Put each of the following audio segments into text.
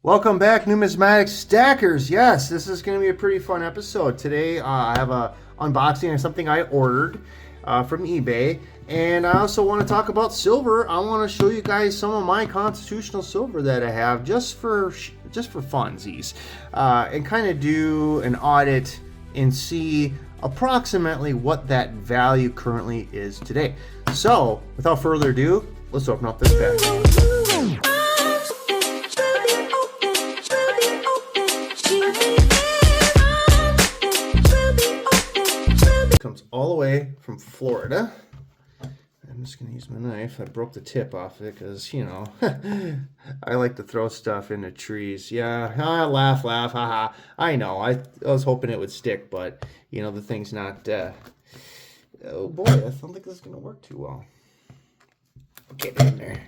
Welcome back, numismatic stackers. Yes, this is going to be a pretty fun episode. Today, I have a unboxing of something I ordered from eBay, and I also want to talk about silver. I want to show you guys some of my constitutional silver that I have just for funsies, and kind of do an audit and see approximately what that value currently is today. So, without further ado, let's open up this bag. Comes all the way from Florida. I'm just gonna use my knife. I broke the tip off it because, you know, I like to throw stuff into trees. Yeah, laugh, haha. I know. I was hoping it would stick, but you know the thing's not. Oh boy, I don't think this is gonna work too well. Get in there.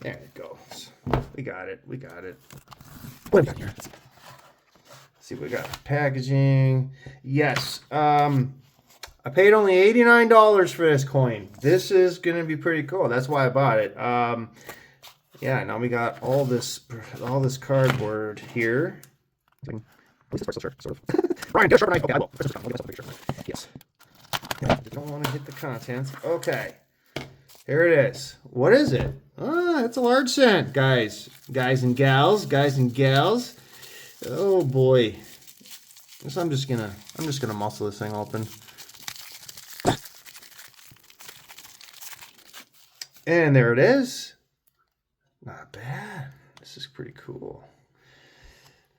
There it goes. We got it. What do we got here? See what we got. Packaging. Yes. I paid only $89 for this coin. This is gonna be pretty cool. That's why I bought it. Yeah. Now we got all this cardboard here. Sort of. Brian, get a sharp knife. Okay, I will. Yes. I don't want to hit the contents. Okay. Here it is. What is it? It's a large cent, guys and gals. Oh boy. So I'm just gonna muscle this thing open. And there it is. Not bad. This is pretty cool.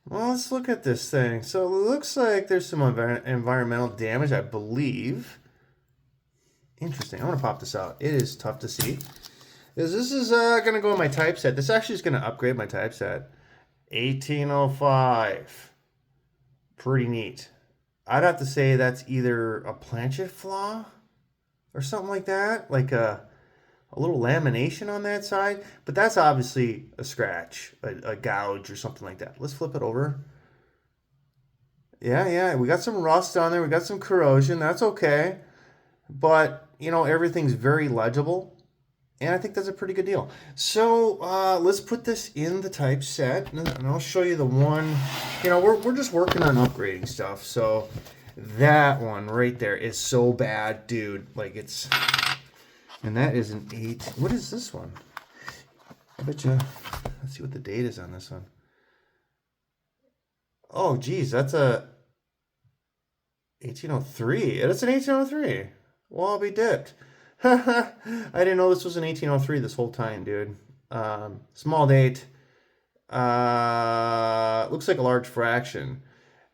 Well, let's look at this thing. So it looks like there's some environmental damage, I believe. Interesting. I'm gonna pop this out. It is tough to see. This is gonna go in my typeset. This actually is gonna upgrade my typeset. 1805. Pretty neat. I'd have to say that's either a planchet flaw or something like that, like a little lamination on that side, but that's obviously a scratch, a gouge or something like that. Let's flip it over. Yeah, we got some rust on there, we got some corrosion, that's okay, but you know, everything's very legible. And I think that's a pretty good deal. So let's put this in the typeset, and I'll show you the one. You know, we're just working on upgrading stuff. So that one right there is so bad, dude. Like it's, and that is an 8. What is this one? I bet you. Let's see what the date is on this one. Oh, geez, that's a 1803. It's an 1803. Well, I'll be dipped. I didn't know this was an 1803 this whole time, dude. Small date. Looks like a large fraction.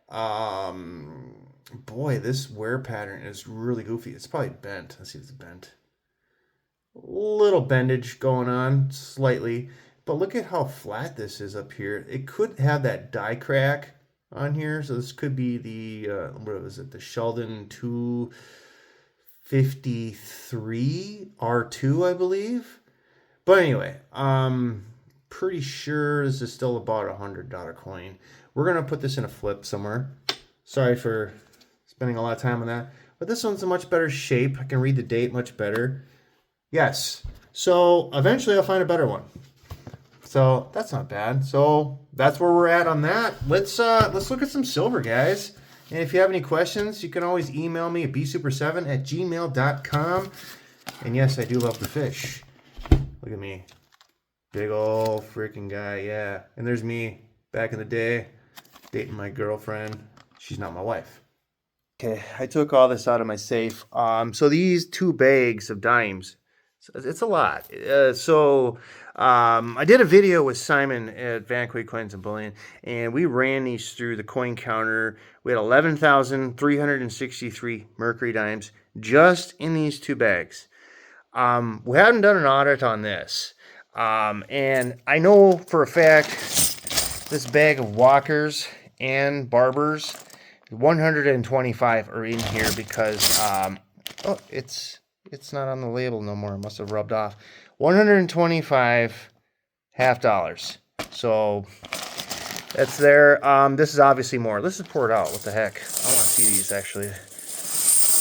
Boy, this wear pattern is really goofy. It's probably bent. Let's see if it's bent. Little bendage going on, slightly. But look at how flat this is up here. It could have that die crack on here. So this could be the, what was it? The Sheldon 253 R2, I believe. But anyway, pretty sure this is still about $100 coin. We're gonna put this in a flip somewhere. Sorry for spending a lot of time on that, but this one's in much better shape. I can read the date much better. Yes. So eventually I'll find a better one. So that's not bad. So that's where we're at on that. Let's look at some silver, guys. And if you have any questions, you can always email me at bsuper7@gmail.com. And yes, I do love to fish. Look at me. Big old freaking guy, yeah. And there's me back in the day dating my girlfriend. She's not my wife. Okay, I took all this out of my safe. So these 2 bags of dimes, it's a lot. I did a video with Simon at Vanquay Coins and Bullion, and we ran these through the coin counter. We had 11,363 mercury dimes just in these 2 bags. We haven't done an audit on this. And I know for a fact this bag of Walkers and Barbers, 125 are in here because, it's not on the label no more. It must have rubbed off. 125 $half. So that's there. This is obviously more. Let's just pour it out. What the heck? I want to see these actually.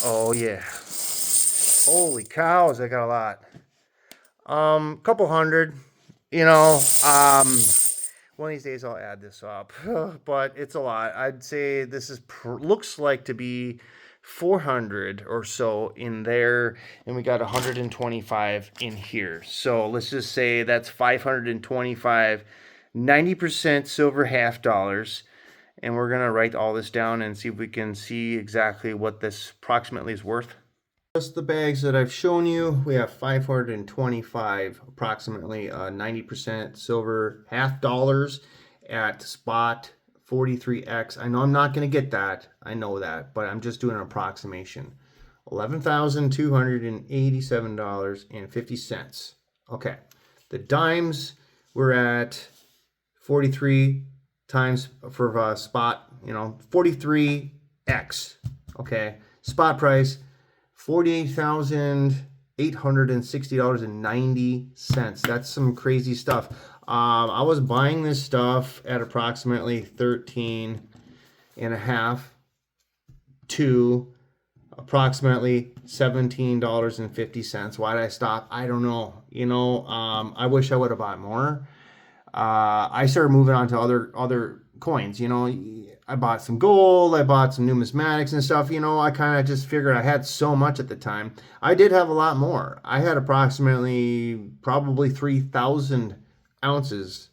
Oh yeah. Holy cows, I got a lot. Couple hundred. You know, One of these days I'll add this up, but it's a lot. I'd say this is looks like to be 400 or so in there, and we got 125 in here. So let's just say that's 525, 90% silver half dollars. And we're gonna write all this down and see if we can see exactly what this approximately is worth. Just the bags that I've shown you, we have 525, approximately 90% silver half dollars at spot 43X. I know I'm not going to get that. I know that, but I'm just doing an approximation. $11,287.50. Okay. The dimes, we're at 43 times for spot, 43X. Okay. Spot price, $48,860.90. That's some crazy stuff. I was buying this stuff at approximately 13 and a half to approximately $17.50. Why did I stop? I don't know. I wish I would have bought more. I started moving on to other coins. I bought some gold, I bought some numismatics and stuff. I kind of just figured I had so much at the time. I did have a lot more. I had probably 3,000 ounces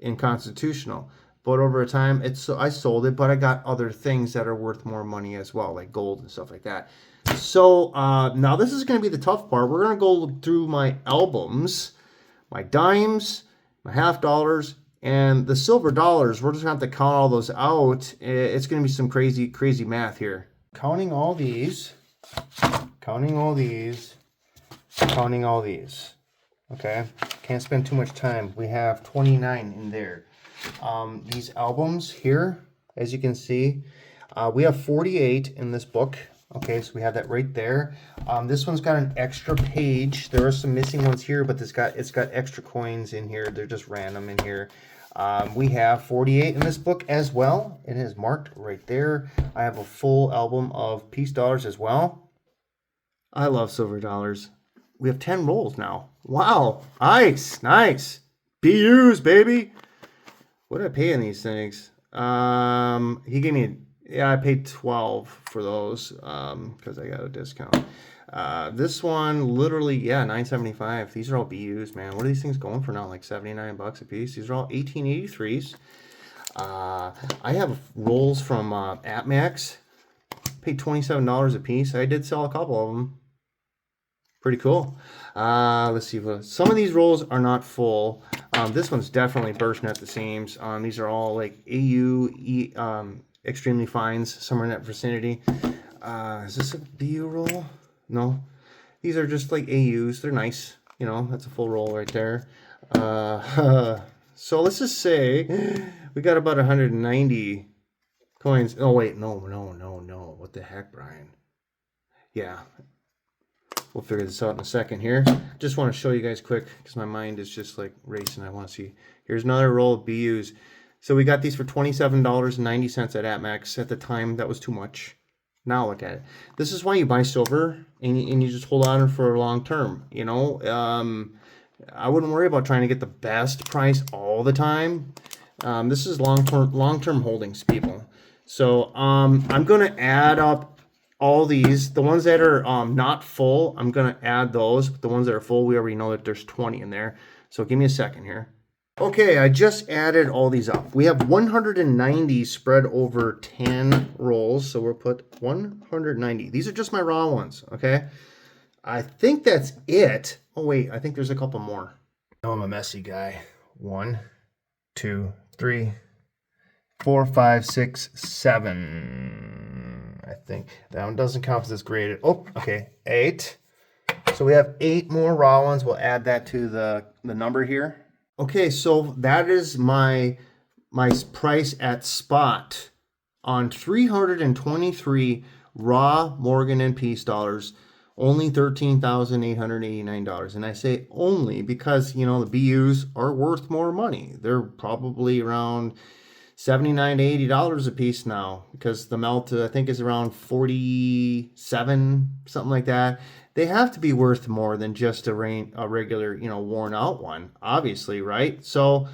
in constitutional. But over time, I sold it, but I got other things that are worth more money as well, like gold and stuff like that. So now this is going to be the tough part. We're going to go through my albums, my dimes, my half dollars, and the silver dollars. We're just going to have to count all those out. It's going to be some crazy, crazy math here. Counting all these, counting all these, counting all these. Okay, can't spend too much time. We have 29 in there. These albums here, as you can see, we have 48 in this book. Okay, so we have that right there. This one's got an extra page. There are some missing ones here, but it's got extra coins in here. They're just random in here. We have 48 in this book as well. It is marked right there. I have a full album of peace dollars as well. I love silver dollars. We have 10 rolls now. Wow, nice, nice. BUs, baby. What did I pay in these things? He gave me, I paid 12 for those because I got a discount. This one, literally, $9.75. These are all BUs, man. What are these things going for now? Like 79 bucks a piece. These are all 1883s. I have rolls from AppMax. Paid $27 a piece. I did sell a couple of them. Pretty cool. Let's see. Some of these rolls are not full. This one's definitely bursting at the seams. These are all like extremely fines, somewhere in that vicinity. Is this a BU roll? No. These are just like AUs. They're nice. That's a full roll right there. So let's just say we got about 190 coins. Oh, wait. No. What the heck, Brian? Yeah. We'll figure this out in a second here. Just want to show you guys quick because my mind is just like racing. I want to see. Here's another roll of BUs. So we got these for $27.90 at AppMax. At the time, that was too much. Now look at it. This is why you buy silver and you just hold on for a long term. I wouldn't worry about trying to get the best price all the time. This is long-term holdings, people. So I'm going to add up all these. The ones that are not full, I'm going to add those. But the ones that are full, we already know that there's 20 in there. So give me a second here. Okay, I just added all these up. We have 190 spread over 10 rolls. So we'll put 190. These are just my raw ones, okay? I think that's it. Oh, wait, I think there's a couple more. Oh, I'm a messy guy. 1, 2, 3, 4, 5, 6, 7. I think that one doesn't count because it's graded. Oh, okay, 8. So we have 8 more raw ones. We'll add that to the number here. Okay, so that is my price at spot on 323 raw Morgan and Peace dollars. Only $13,889. And I say only because, the BUs are worth more money. They're probably around $79 to $80 a piece now because the melt, I think, is around 47, something like that. They have to be worth more than just a regular, worn out one, obviously, right? So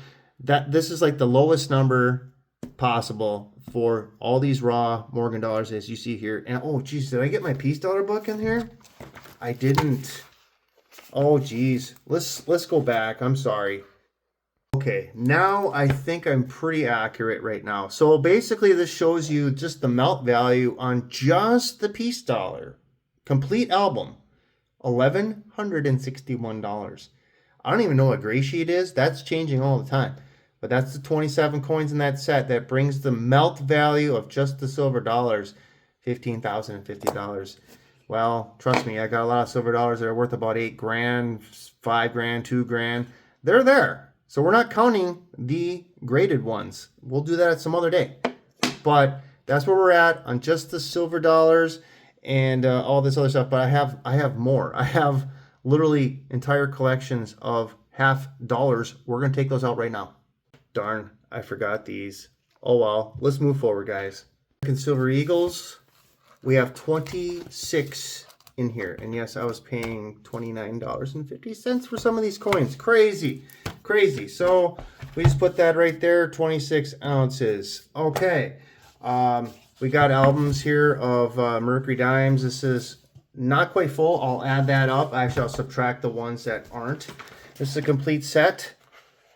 that this is like the lowest number possible for all these raw Morgan dollars as you see here. And oh geez, did I get my piece dollar book in here? I didn't. Oh geez, let's go back. I'm sorry. Okay, now I think I'm pretty accurate right now. So basically this shows you just the melt value on just the piece dollar. Complete album, $1,161. I don't even know what gray sheet is. That's changing all the time. But that's the 27 coins in that set that brings the melt value of just the silver dollars, $15,050. Well, trust me, I got a lot of silver dollars that are worth about 8 grand, 5 grand, 2 grand. They're there. So we're not counting the graded ones. We'll do that at some other day. But that's where we're at on just the silver dollars and all this other stuff. But I have more. I have literally entire collections of half dollars. We're going to take those out right now. Darn, I forgot these. Oh well, let's move forward, guys. American Silver Eagles, we have 26 in here. And yes, I was paying $29.50 for some of these coins. Crazy, crazy. So we just put that right there, 26 ounces. Okay, we got albums here of Mercury Dimes. This is not quite full. I'll add that up. Actually, I'll subtract the ones that aren't. This is a complete set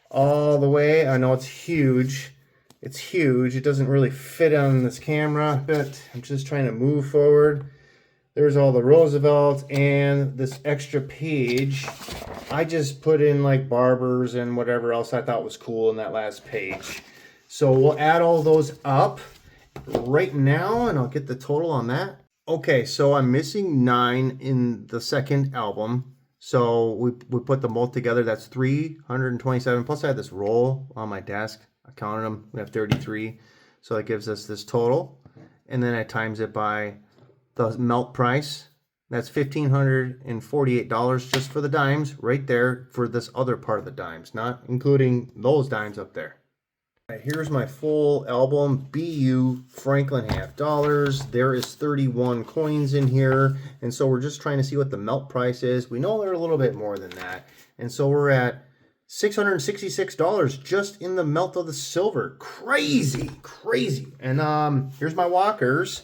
all the way. I know it's huge. It's huge. It doesn't really fit on this camera, but I'm just trying to move forward. There's all the Roosevelts and this extra page. I just put in like Barbers and whatever else I thought was cool in that last page. So we'll add all those up right now and I'll get the total on that. Okay, so I'm missing 9 in the second album. So we put them both together. That's 327. Plus I had this roll on my desk. I counted them. We have 33. So that gives us this total. And then I times it by the melt price. That's $1,548 just for the dimes right there for this other part of the dimes, not including those dimes up there. All right, here's my full album, BU Franklin half dollars. There is 31 coins in here. And so we're just trying to see what the melt price is. We know they're a little bit more than that. And so we're at $666 just in the melt of the silver. Crazy, crazy. And here's my walkers.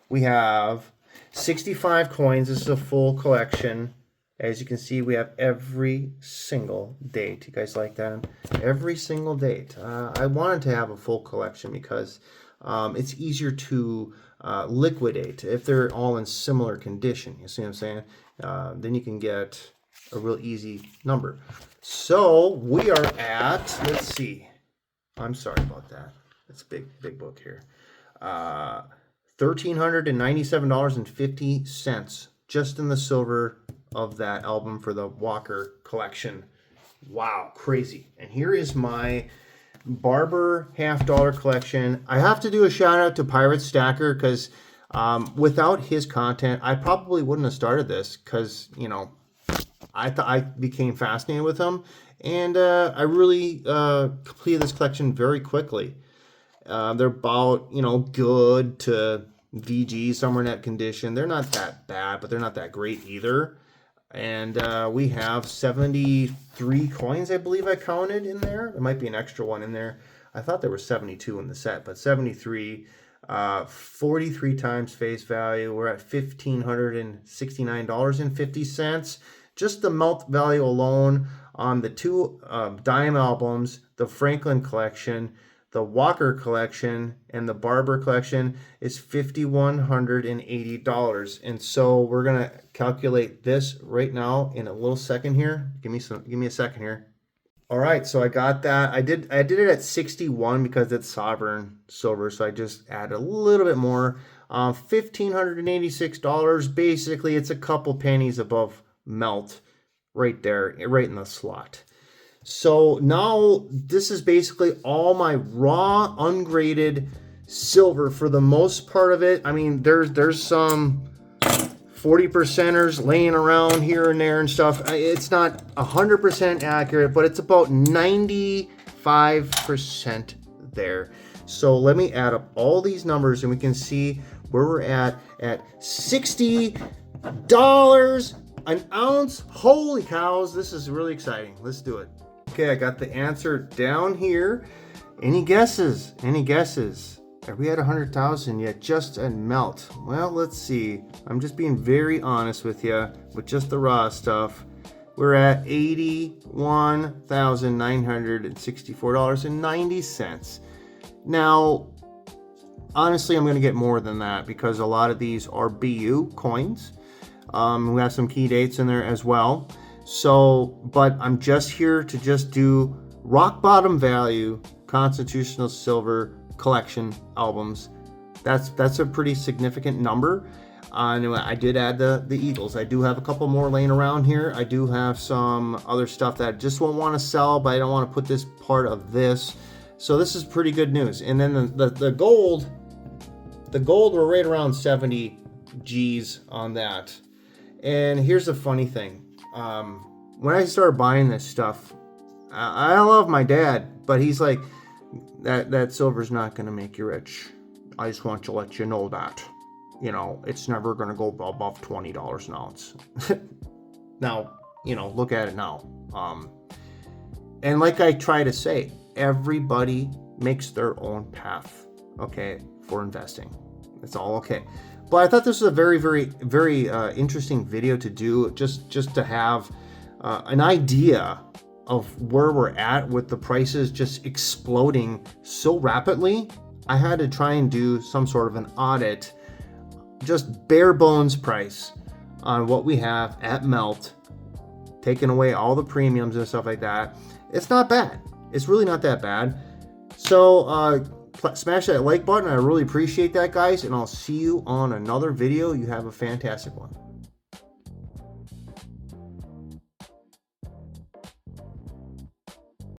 We have 65 coins. This is a full collection. As you can see, we have every single date. You guys like that? Every single date. I wanted to have a full collection because it's easier to liquidate if they're all in similar condition. You see what I'm saying? Then you can get a real easy number. So we are at, let's see. I'm sorry about that. It's a big book here. $1,397.50 just in the silver of that album for the Walker collection. Wow, crazy. And here is my Barber half dollar collection. I have to do a shout out to Pirate Stacker because without his content, I probably wouldn't have started this because, you know, I became fascinated with him and I really completed this collection very quickly. They're about, you know, good to VG, somewhere in that condition. They're not that bad, but they're not that great either. And we have 73 coins, I believe I counted in there. There might be an extra one in there. I thought there were 72 in the set, but 73. 43 times face value. We're at $1,569.50. Just the melt value alone on the two dime albums, the Franklin collection, the Walker collection, and the Barber collection is $5,180. And so we're gonna calculate this right now in a little second here. Give me a second here. All right, so I got that. I did it at 61 because it's sovereign silver, so I just added a little bit more. $1,586. Basically, it's a couple pennies above melt right there, right in the slot. So now this is basically all my raw ungraded silver for the most part of it. I mean, there's some 40%ers laying around here and there and stuff. It's not 100% accurate, but it's about 95% there. So let me add up all these numbers and we can see where we're at $60 an ounce. Holy cows, this is really exciting. Let's do it. Okay, I got the answer down here. Any guesses? Any guesses? Are we at 100,000 yet just at melt? Well, let's see. I'm just being very honest with you with just the raw stuff. We're at $81,964.90. Now, honestly, I'm going to get more than that because a lot of these are BU coins. We have some key dates in there as well. So, but I'm just here to just do rock bottom value Constitutional Silver collection albums. That's a pretty significant number. And I did add the Eagles. I do have a couple more laying around here. I do have some other stuff that I just won't want to sell, but I don't want to put this part of this. So this is pretty good news. And then the gold, we're right around 70 G's on that. And here's the funny thing. When I started buying this stuff, I love my dad, but he's like, that silver's not going to make you rich. I just want to let you know that. You know, it's never going to go above $20 an ounce. Now, you know, look at it now. And like I try to say, everybody makes their own path, okay, for investing. It's all okay. But I thought this was a very, very, very interesting video to do, just to have an idea of where we're at with the prices just exploding so rapidly. I had to try and do some sort of an audit, just bare bones price on what we have at melt, taking away all the premiums and stuff like that. It's not bad. It's really not that bad. So smash that like button. I really appreciate that, guys, and I'll see you on another video. You have a fantastic one.